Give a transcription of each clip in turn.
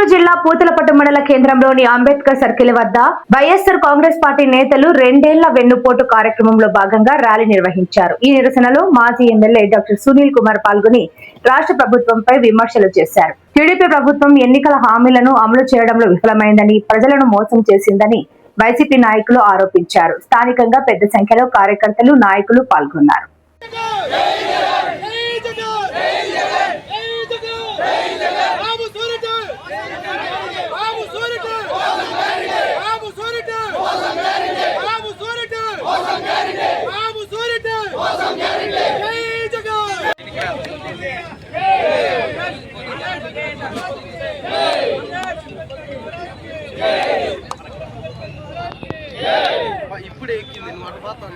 గుంటూరు జిల్లా పూతలపట్టు మండల కేంద్రంలోని అంబేద్కర్ సర్కిల్ వద్ద వైఎస్ఆర్ కాంగ్రెస్ పార్టీ నేతలు 2 ఏళ్ల వెన్నుపోటు కార్యక్రమంలో భాగంగా ర్యాలీ నిర్వహించారు. ఈ నిరసనలో మాజీ ఎమ్మెల్యే డాక్టర్ సునీల్ కుమార్ పాల్గొని రాష్ట్ర ప్రభుత్వంపై విమర్శలు చేశారు. టీడీపీ ప్రభుత్వం ఎన్నికల హామీలను అమలు చేయడంలో విఫలమైందని, ప్రజలను మోసం చేసిందని వైసీపీ నాయకులు ఆరోపించారు. స్థానికంగా పెద్ద సంఖ్యలో కార్యకర్తలు, నాయకులు పాల్గొన్నారు. ఇప్పుడే ఎక్కింది మాట మాత్రం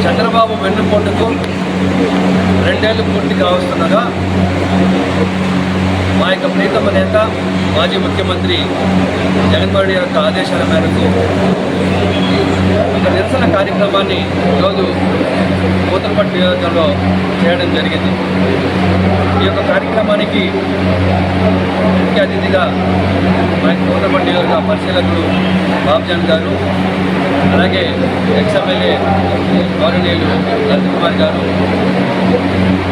చంద్రబాబు వెన్నుపోటుకు 2 ఏళ్లు పూర్తి కావస్తుండగా మా యొక్క ప్రీతమ నేత మాజీ ముఖ్యమంత్రి జగన్మోహన్ రెడ్డి యొక్క ఆదేశాల మేరకు ఒక నిరసన కార్యక్రమాన్ని ఈరోజు పూతలపట్టు నియోజకవర్గంలో చేయడం జరిగింది. ఈ యొక్క కార్యక్రమానికి ముఖ్య అతిథిగా మా పూతలపట్టు నియోజకవర్గ పరిశీలకులు బాబుజాన్ గారు, అలాగే ఎక్స్ఎమ్మెల్యే గౌరవనీయులు లలిత్ కుమార్ గారు,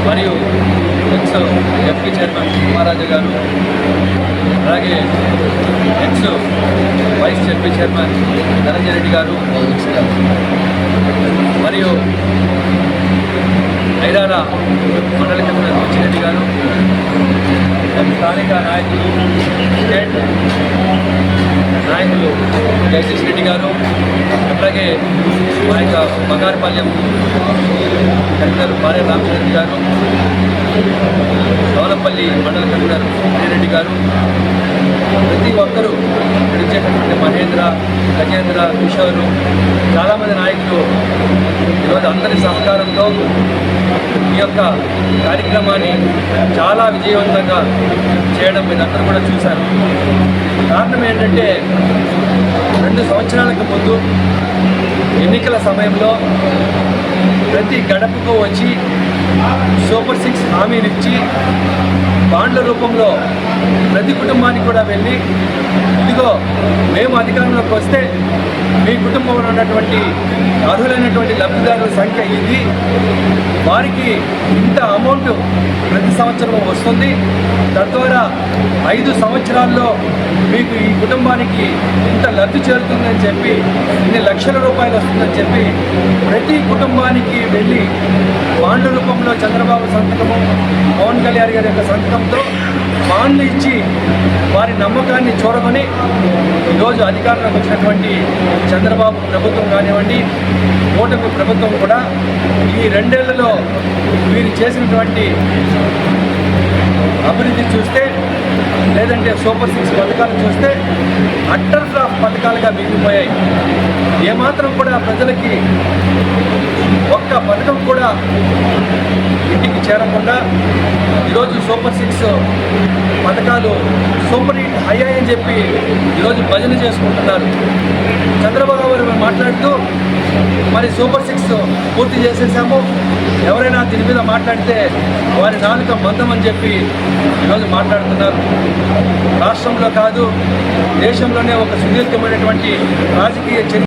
మరియు ఎక్స్ ఎంపీ చైర్మన్ మహారాజా గారు, అలాగే ex vice MP chairman Dhananjaya Reddy గారు, మరియు ఐరాల మండల కమిషనర్ వచ్చిరెడ్డి గారు, స్థానిక నాయకులు, స్టేట్ నాయకులు జగదీష్ రెడ్డి గారు, అట్లాగే మా యొక్క బంగారుపాలెం కమిషనర్ భార్య రామచంద్ర గారు, సోనపల్లి మండల కమిషనర్ రెడ్డి గారు, ప్రతి ఒక్కరూ ఇచ్చేటటువంటి మహేంద్ర, గజేంద్ర, కిషోరు, చాలామంది నాయకులు ఈరోజు అందరి సహకారంతో ఈ యొక్క కార్యక్రమాన్ని చాలా విజయవంతంగా చేయడం మీరందరూ కూడా చూశారు. కారణం ఏంటంటే 2 సంవత్సరాలకు ముందు ఎన్నికల సమయంలో ప్రతి గడపకు వచ్చి సూపర్ 6 హామీలు ఇచ్చి బాండ్ల రూపంలో ప్రతి కుటుంబానికి కూడా వెళ్ళి, ఇదిగో మేము అధికారంలోకి వస్తే మీ కుటుంబంలో ఉన్నటువంటి అర్హులైనటువంటి లబ్ధిదారుల సంఖ్య ఇది, వారికి ఇంత అమౌంట్ ప్రతి సంవత్సరం వస్తుంది, తద్వారా 5 సంవత్సరాల్లో మీకు ఈ కుటుంబానికి ఇంత లబ్ధి చేరుతుందని చెప్పి, ఇన్ని లక్షల రూపాయలు వస్తుందని చెప్పి ప్రతి కుటుంబానికి వెళ్ళి బాండ్ల రూపంలో చంద్రబాబు సంతకము, పవన్ కళ్యాణ్ గారి యొక్క సంతకంతో బాండ్లు ఇచ్చి వారి నమ్మకాన్ని చూరగొని ఈరోజు అధికారంలోకి వచ్చినటువంటి చంద్రబాబు ప్రభుత్వం కానివ్వండి, కూటమి ప్రభుత్వం కూడా ఈ 2 ఏళ్లలో వీరు చేసినటువంటి అభివృద్ధి చూస్తే, లేదంటే సూపర్ 6 పథకాలు చూస్తే అట్టర్ ఫ్లాప్ పథకాలుగా మిగిలిపోయాయి. ఏమాత్రం కూడా ప్రజలకి ఒక్క పథకం కూడా ఇంటికి చేరకుండా ఈరోజు సూపర్ 6 పథకాలు సూపర్ హిట్ అయ్యాయని చెప్పి ఈరోజు భజన చేసుకుంటున్నారు. చంద్రబాబు గారు మాట్లాడుతూ మరి సూపర్ 6 పూర్తి చేసేసాము, ఎవరైనా దీని మీద మాట్లాడితే వారి నాలుక మందం అని చెప్పి ఈరోజు మాట్లాడుతున్నారు. రాష్ట్రంలో కాదు, దేశంలోనే ఒక సుదీర్ఘమైనటువంటి రాజకీయ